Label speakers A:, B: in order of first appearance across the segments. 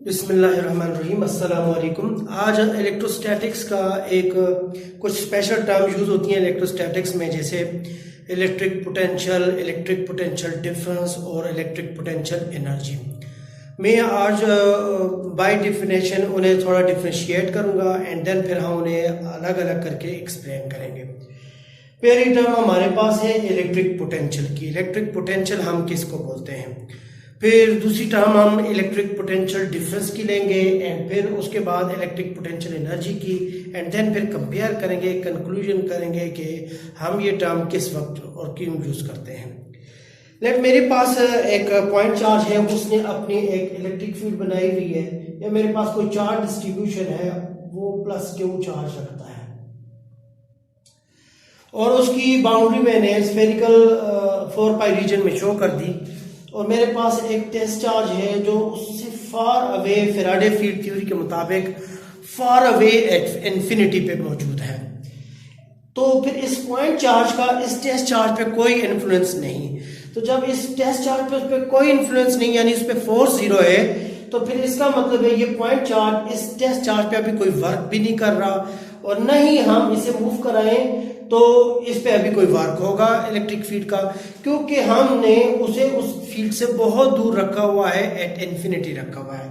A: बिस्मिल्लाहिर्रहमानिर्रहीम अस्सलाम वालेकुम। आज इलेक्ट्रोस्टैटिक्स का एक कुछ स्पेशल टर्म यूज़ होती हैं इलेक्ट्रोस्टैटिक्स में, जैसे इलेक्ट्रिक पोटेंशियल डिफरेंस और इलेक्ट्रिक पोटेंशियल एनर्जी। मैं आज बाय डेफिनेशन उन्हें थोड़ा डिफ्रेंशिएट करूंगा एंड देन फिर हम उन्हें अलग अलग करके एक्सप्लेन करेंगे। पहली टर्म हमारे पास है इलेक्ट्रिक पोटेंशियल की। इलेक्ट्रिक पोटेंशियल हम किसको बोलते हैं। फिर दूसरी टर्म हम इलेक्ट्रिक पोटेंशियल डिफरेंस की लेंगे एंड फिर उसके बाद इलेक्ट्रिक पोटेंशियल एनर्जी की एंड देन फिर कंपेयर करेंगे, कंक्लूजन करेंगे कि हम ये टर्म किस वक्त और क्यों यूज करते हैं। मेरे पास एक पॉइंट चार्ज है, उसने अपनी एक इलेक्ट्रिक फील्ड बनाई हुई है, या मेरे पास कोई चार्ज डिस्ट्रीब्यूशन है, वो प्लस क्यू चार्ज रखता है और उसकी बाउंड्री मैंने स्फेरिकल 4 पाई रीजन में शो कर दी। और मेरे पास एक टेस्ट चार्ज है जो उससे far away Faraday field theory के मुताबिक फार अवे एट इंफिनिटी पे मौजूद है। तो फिर इस पॉइंट चार्ज का इस टेस्ट चार्ज पे कोई इन्फ्लुएंस नहीं। तो जब इस टेस्ट चार्ज पे उस पर कोई इन्फ्लुएंस नहीं, यानी उस पर फोर्स जीरो है, तो फिर इसका मतलब है ये पॉइंट चार्ज इस टेस्ट चार्ज पे अभी कोई वर्क भी नहीं कर रहा और न ही हम इसे मूव कराएं तो इस पे अभी कोई वर्क होगा इलेक्ट्रिक फील्ड का, क्योंकि हमने उसे उस फील्ड से बहुत दूर रखा हुआ है, एट इंफिनिटी रखा हुआ है।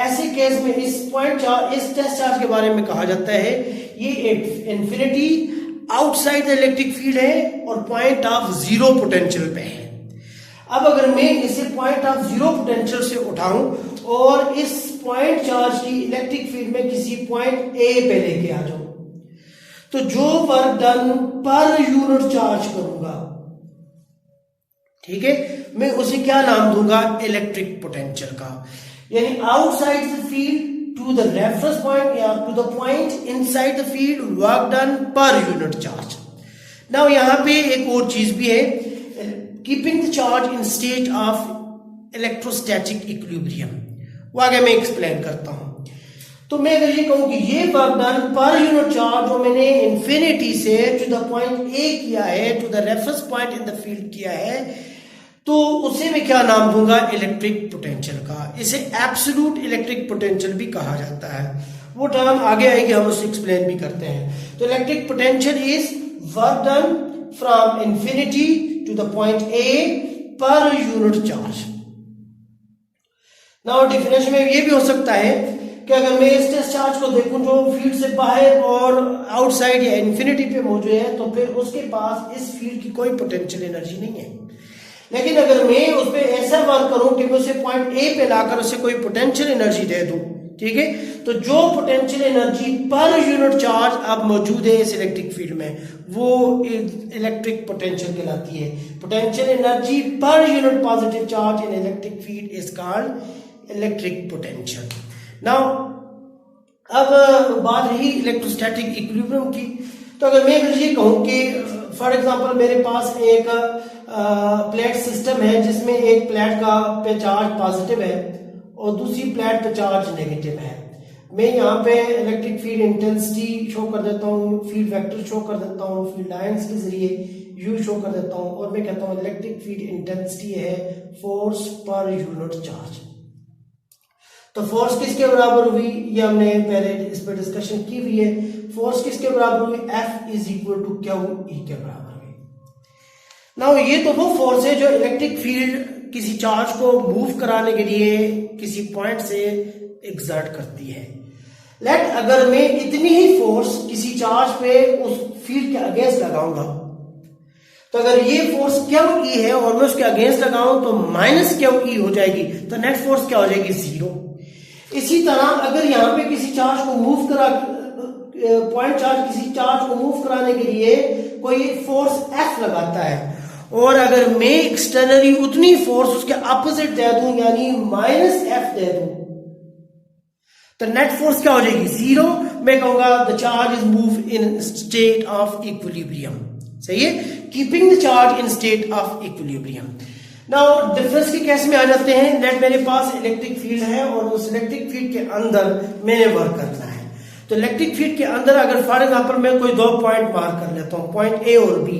A: ऐसे केस में इस पॉइंट चार्ज, इस टेस्ट चार्ज के बारे में कहा जाता है ये infinity outside the electric field है और पॉइंट ऑफ जीरो पोटेंशियल पे है। अब अगर मैं इसे पॉइंट ऑफ जीरो पोटेंशियल से उठाऊं और इस पॉइंट चार्ज की इलेक्ट्रिक फील्ड में किसी पॉइंट ए पे लेके आ जाऊं, तो जो वर्क डन पर यूनिट चार्ज करूंगा, ठीक है, मैं उसे क्या नाम दूंगा, इलेक्ट्रिक पोटेंशियल का। यानी outside the field to the reference point या to the point inside the field work done पर यूनिट चार्ज। नाउ यहां पे एक और चीज भी है, keeping the charge in state of electrostatic equilibrium. वो आगे मैं एक्सप्लेन करता हूं। तो मैं अगर ये कहूं कि ये वर्क डन पर यूनिट चार्ज जो मैंने इंफिनिटी से टू द पॉइंट ए किया है, to the reference point in the field किया है, तो उसे मैं क्या नाम दूंगा, इलेक्ट्रिक पोटेंशियल का। इसे एब्सोल्यूट इलेक्ट्रिक पोटेंशियल भी कहा जाता है। वो टर्म आगे आएगी, हम उसे एक्सप्लेन भी करते हैं। तो electric potential is work done from infinity to the point A per unit charge. Now definition में ये भी हो सकता है कि अगर मैं इस टेस्ट चार्ज को देखूं जो फील्ड से बाहर और आउटसाइड या इंफिनिटी पे मौजूद है, तो फिर उसके पास इस फील्ड की कोई पोटेंशियल एनर्जी नहीं है। लेकिन अगर मैं उस पर ऐसा वर्क करूं कि मैं उसे पॉइंट ए पे लाकर उसे कोई पोटेंशियल एनर्जी दे दूं, ठीक है, तो जो पोटेंशियल एनर्जी पर यूनिट चार्ज अब मौजूद है इस इलेक्ट्रिक फील्ड में, वो इलेक्ट्रिक पोटेंशियल कहलाती है। Potential energy per unit positive charge in electric field is called electric potential. Now अब बात रही इलेक्ट्रोस्टैटिक इक्विलिब्रियम की। तो अगर मैं ये कहूं कि फॉर एग्जांपल मेरे पास एक प्लेट सिस्टम है जिसमें एक प्लेट का पे चार्ज पॉजिटिव है और दूसरी प्लेट पे चार्ज नेगेटिव है। मैं यहाँ पे इलेक्ट्रिक फील्ड इंटेंसिटी शो कर देता हूँ, फील्ड वेक्टर शो कर देता हूँ, फील्ड लाइंस के जरिए यू शो कर देता हूँ और मैं कहता हूँ इलेक्ट्रिक फील्ड इंटेंसिटी है फोर्स पर यूनिट चार्ज। तो फोर्स किसके बराबर हुई, ये हमने पहले इस पर डिस्कशन की हुई है। फोर्स किसके बराबर हुई, F is equal to Q E के बराबर हुई। नाउ ये तो वो फोर्स है जो इलेक्ट्रिक फील्ड किसी चार्ज को मूव कराने के लिए किसी पॉइंट से एक्सर्ट करती है। लेट अगर मैं इतनी ही फोर्स किसी चार्ज पे उस फील्ड के अगेंस्ट लगाऊंगा, तो अगर ये फोर्स क्यू ई है और मैं उसके अगेंस्ट लगाऊं तो माइनस क्यू ई हो जाएगी, तो नेट फोर्स क्या हो जाएगी, जीरो। इसी तरह अगर यहाँ पे किसी चार्ज को मूव करा, पॉइंट चार्ज किसी चार्ज को मूव कराने के लिए कोई फोर्स F लगाता है और अगर मैं एक्सटर्नली उतनी फोर्स उसके ऑपोजिट दे दूं, यानी माइनस F दे दूं, तो नेट फोर्स क्या हो जाएगी, जीरो। मैं कहूंगा the charge is move in state of equilibrium. सही है, keeping the charge in state of equilibrium. Now difference के केस में आ जाते हैं। नेट मेरे पास इलेक्ट्रिक फील्ड है और उस इलेक्ट्रिक फील्ड के अंदर मैंने वर्क करना है। तो इलेक्ट्रिक फील्ड के अंदर अगर फॉर एग्जांपल मैं कोई दो पॉइंट मार्क कर लेता हूं, पॉइंट ए और बी,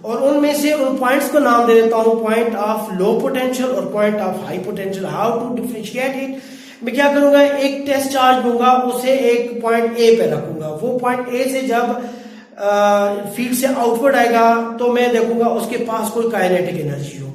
A: और उनमें से उन पॉइंट्स को नाम दे देता हूं पॉइंट ऑफ लो पोटेंशियल और point of high potential. How to differentiate it, मैं क्या करूंगा, एक टेस्ट चार्ज लूंगा, उसे एक पॉइंट ए पे रखूंगा, वो पॉइंट ए से जब फील्ड से आउटवर्ड आएगा तो मैं देखूंगा उसके पास कोई काइनेटिक एनर्जी होगी।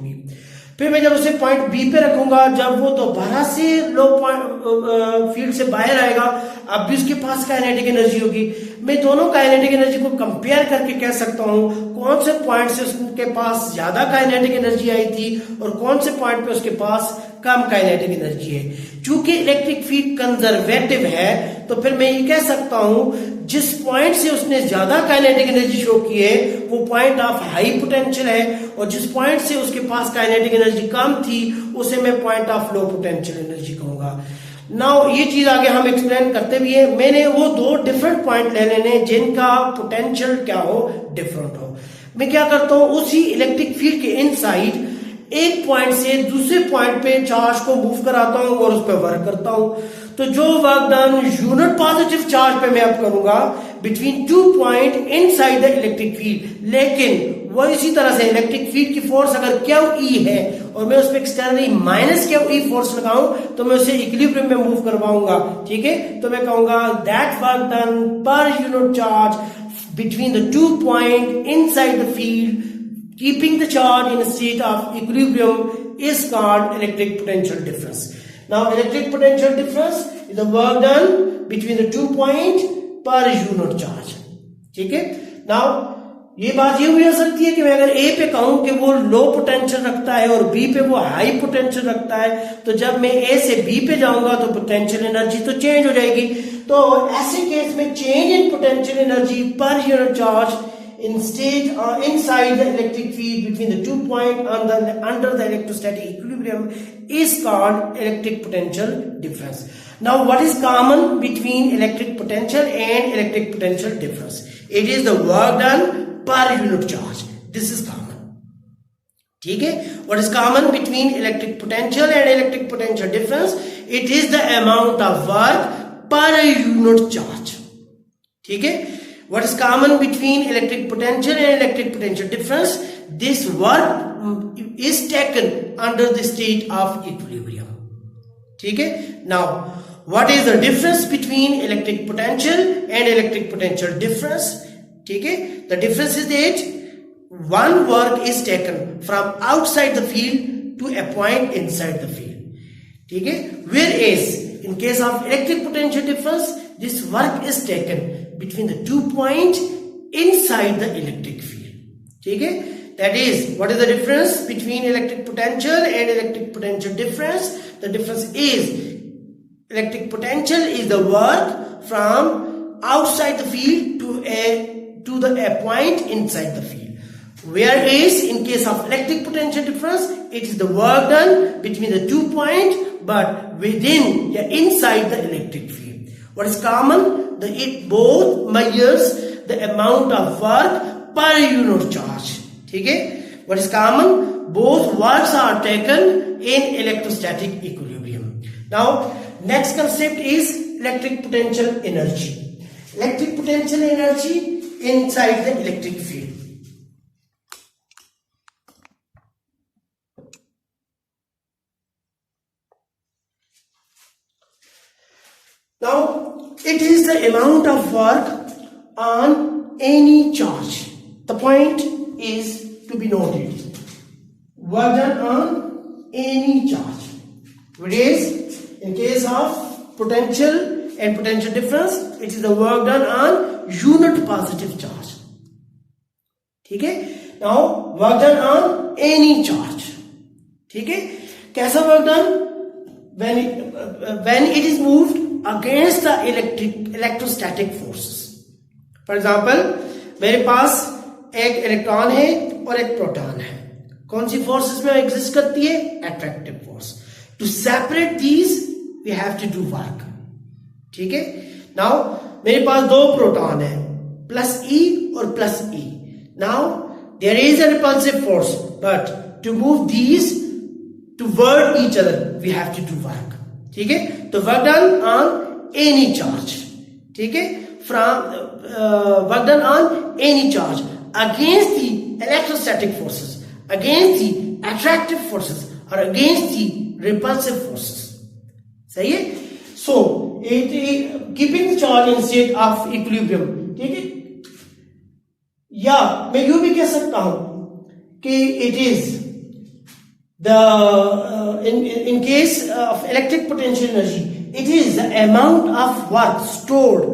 A: फिर मैं जब उसे पॉइंट बी पे रखूंगा, जब वो दोबारा से लो पॉइंट फील्ड से बाहर आएगा, अब भी उसके पास काइनेटिक एनर्जी होगी। मैं दोनों काइनेटिक एनर्जी को कंपेयर करके कह सकता हूं कौन से पॉइंट से उसके पास ज्यादा काइनेटिक एनर्जी आई थी और कौन से पॉइंट पे उसके पास कम काइनेटिक एनर्जी है। चूंकि इलेक्ट्रिक फील्ड कंजर्वेटिव है तो फिर मैं ये कह सकता हूं जिस पॉइंट से उसने ज्यादा काइनेटिक एनर्जी शो की है वो पॉइंट ऑफ हाई पोटेंशियल है, और जिस पॉइंट से उसके पास काइनेटिक एनर्जी कम थी उसे मैं point of low potential energy कहूंगा। नाउ ये चीज आगे हम एक्सप्लेन करते भी है। मैंने वो दो डिफरेंट पॉइंट ले लेने जिनका पोटेंशियल क्या हो, डिफरेंट हो। मैं क्या करता हूं, उसी इलेक्ट्रिक फील्ड के इनसाइड एक पॉइंट से दूसरे पॉइंट पे चार्ज को मूव कराता हूं और उस पर वर्क करता हूं। तो जो work done unit positive charge पे मैं अब करूंगा between two point inside the electric field, लेकिन वो इसी तरह से इलेक्ट्रिक फील्ड की फोर्स अगर क्यू ई है और मैं उस पर externally minus Q E force लगाऊं तो मैं उसे इक्विलिब्रियम में मूव करवाऊंगा। ठीक है, तो मैं कहूंगा दैट वर्क डन पर unit charge between the two point inside the field keeping the charge in a state of equilibrium is called electric potential difference. Now electric potential difference is the work done between the 2 point per unit charge. ठीक है, now ये बात ये भी हो सकती है कि मैं अगर A पे कहूं कि वो लो पोटेंशियल रखता है और B पे वो हाई पोटेंशियल रखता है, तो जब मैं A से B पे जाऊंगा तो पोटेंशियल एनर्जी तो चेंज हो जाएगी। तो ऐसे केस में चेंज इन पोटेंशियल एनर्जी पर unit charge inside the electric field between the 2 point under the electrostatic equilibrium is called electric potential difference. Now what is common between electric potential and electric potential difference? It is the work done per unit charge. This is common. ठीक है, what is common between electric potential and electric potential difference? It is the amount of work per unit charge. ठीक है, what is common between electric potential and electric potential difference? This work is taken under the state of equilibrium. ठीक है, now what is the difference between electric potential and electric potential difference? ठीक है, the difference is that one work is taken from outside the field to a point inside the field. ठीक है, whereas in case of electric potential difference this work is taken between the 2 point inside the electric field. ठीक है, that is what is the difference between electric potential and electric potential difference? The difference is electric potential is the work from outside the field to a point inside the field, whereas in case of electric potential difference it is the work done between the 2 point but within inside the electric field. What is common? It both measures the amount of work per unit charge. ठीक है, what is common? Both works are taken in electrostatic equilibrium. Now next concept is electric potential energy. Electric potential energy inside the electric field. Now it is the amount of work on any charge. The point is to be noted. Work done on any charge. Whereas in case of potential and potential difference, it is the work done on unit positive charge. ठीक है, now work done on any charge. ठीक है, कैसा work done? When it is moved against the electrostatic forces. For example, मेरे पास एक electron है और एक प्रोटॉन है। कौन सी फोर्सेस में एग्जिस्ट करती है? Attractive force. To separate these we have to do work. ठीक है, नाउ मेरे पास दो प्रोटॉन है, प्लस ई और plus E. Now there is a repulsive force, but to move these toward each other we have to do work. ठीक है, तो work done on any charge. ठीक है, from work done on any charge against the electrostatic forces, against the attractive forces और against the repulsive forces. सही है। So keeping charge in state of equilibrium, ठीक है। या मैं यूं भी कह सकता हूं कि it is the in case of electric potential energy, it is the amount of work stored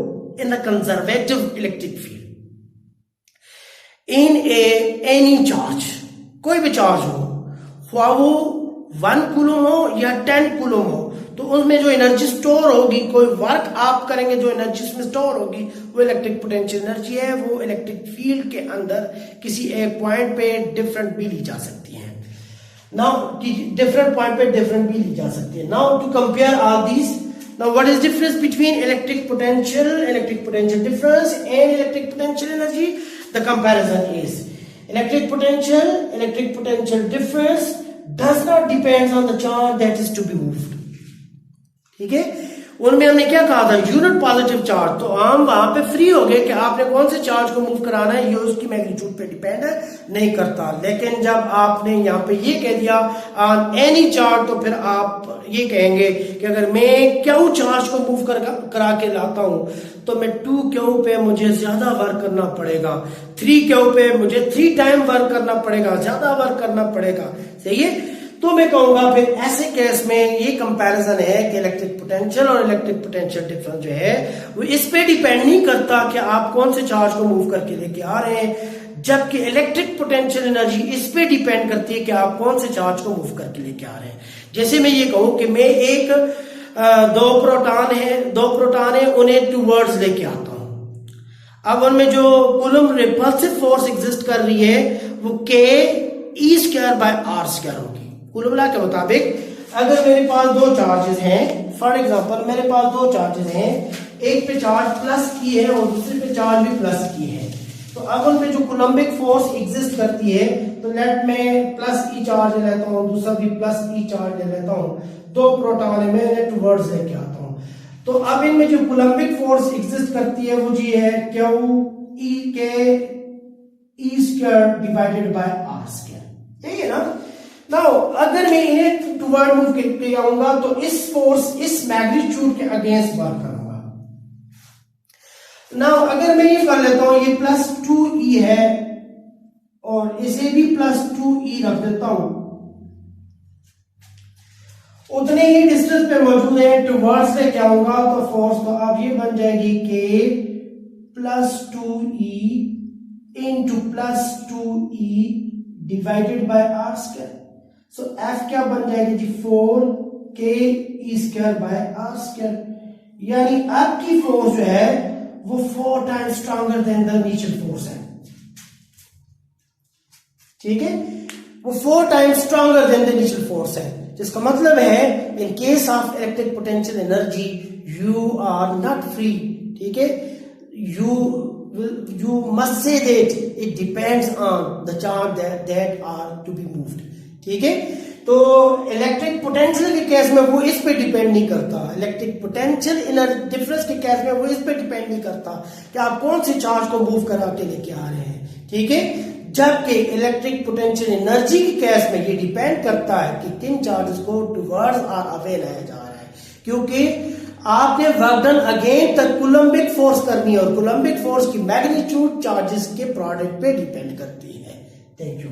A: in the conservative electric field in any charge, कोई भी चार्ज हो, ख्वाह वो 1 कूलम हो या 10 कूलम हो, तो उसमें जो एनर्जी स्टोर होगी, कोई वर्क आप करेंगे, जो एनर्जी उसमें स्टोर होगी वो इलेक्ट्रिक पोटेंशियल एनर्जी है। वो इलेक्ट्रिक फील्ड के अंदर किसी एक पॉइंट पे डिफरेंट भी ली जा सकती है। Now, different point पे different भी ली जा सकती है। Now, to compare all these, now what is difference between electric potential difference and electric potential energy? The comparison is electric potential difference does not depend on the charge that is to be moved. ठीक है, उनमें हमने क्या कहा था, unit positive charge, तो हम वहां पे फ्री हो गए कि आपने कौन से चार्ज को मूव कराना है, ये उसकी मैग्नीट्यूड पे डिपेंड नहीं करता। लेकिन जब आपने यहाँ पे ये कह दिया ऑन एनी चार्ज, तो फिर आप ये कहेंगे कि अगर मैं क्यू चार्ज को मूव करा के लाता हूं तो मैं 2 क्यू पे मुझे ज्यादा वर्क करना पड़ेगा, 3 क्यू पे मुझे 3 टाइम वर्क करना पड़ेगा, ज्यादा वर्क करना पड़ेगा। सही है, तो मैं कहूंगा फिर ऐसे केस में ये कंपैरिजन है कि इलेक्ट्रिक पोटेंशियल और इलेक्ट्रिक पोटेंशियल डिफरेंस जो है वो इस पे डिपेंड नहीं करता कि आप कौन से चार्ज को मूव करके लेके आ रहे हैं, जबकि इलेक्ट्रिक पोटेंशियल एनर्जी इस पे डिपेंड करती है कि आप कौन से चार्ज को मूव करके लेके आ रहे हैं। जैसे मैं ये कहूं कि मैं एक 2 प्रोटॉन है उन्हें टूवर्ड्स लेके आता हूं। अब उनमें जो कूलम रिपल्सिव फोर्स एग्जिस्ट कर रही है वो K(E²/R² होगी। कूलम के मुताबिक अगर मेरे पास 2 चार्जेस हैं, फॉर एग्जांपल मेरे पास 2 चार्जेस हैं, एक पे चार्ज प्लस की है और दूसरे पे चार्ज भी प्लस की है, तो अब उन पे जो कूलम्बिक फोर्स एग्जिस्ट करती है, तो लेट में प्लस ई चार्ज ले लेता हूं, दूसरा भी प्लस ई चार्ज ले लेता हूं, 2 प्रोटॉन है, मैं इन्हें टुवर्ड्स लेके आता हूं। तो अब इनमें जो कूलम्बिक फोर्स एग्जिस्ट करती है वो जी है Q(E²/R²), ठीक है ना। नाउ अगर मैं इन्हें टुवर्ड मूव करके आऊंगा तो इस फोर्स इस मैग्नीट्यूड के अगेंस्ट वर्क करूंगा। नाउ अगर मैं ये कर लेता हूं, ये +2E है और इसे भी +2E रख देता हूं, उतने ही डिस्टेंस पे मौजूद है, टुवर्ड्स लेके आऊंगा तो फोर्स तो अब ये बन जाएगी K+2E into +2E divided by R²। So F क्या बन जाएगी जी, 4K(E²/R²), यानी आपकी फोर्स जो है वो 4 times stronger than the initial force है। ठीक है, वो 4 times stronger than the initial force है, जिसका मतलब है in case of electric potential energy you are not free. ठीक है, you must say that it depends on the charge that are to be moved। ठीक है, तो इलेक्ट्रिक पोटेंशियल के केस में वो इस पे डिपेंड नहीं करता, इलेक्ट्रिक पोटेंशियल एनर्जी डिफरेंस के केस में वो इस पे डिपेंड नहीं करता कि आप कौन से चार्ज को मूव करा के लेके आ रहे हैं। ठीक है, जबकि इलेक्ट्रिक पोटेंशियल एनर्जी के केस में ये डिपेंड करता है कि किन चार्जेस को टुवर्ड्स और अवे लाया जा रहा है, क्योंकि आपने वर्क डन अगेन तक कूलम्बिक फोर्स करनी है और कूलम्बिक फोर्स की मैग्नीट्यूड चार्जेस के प्रोडक्ट पे डिपेंड करती है। Thank you.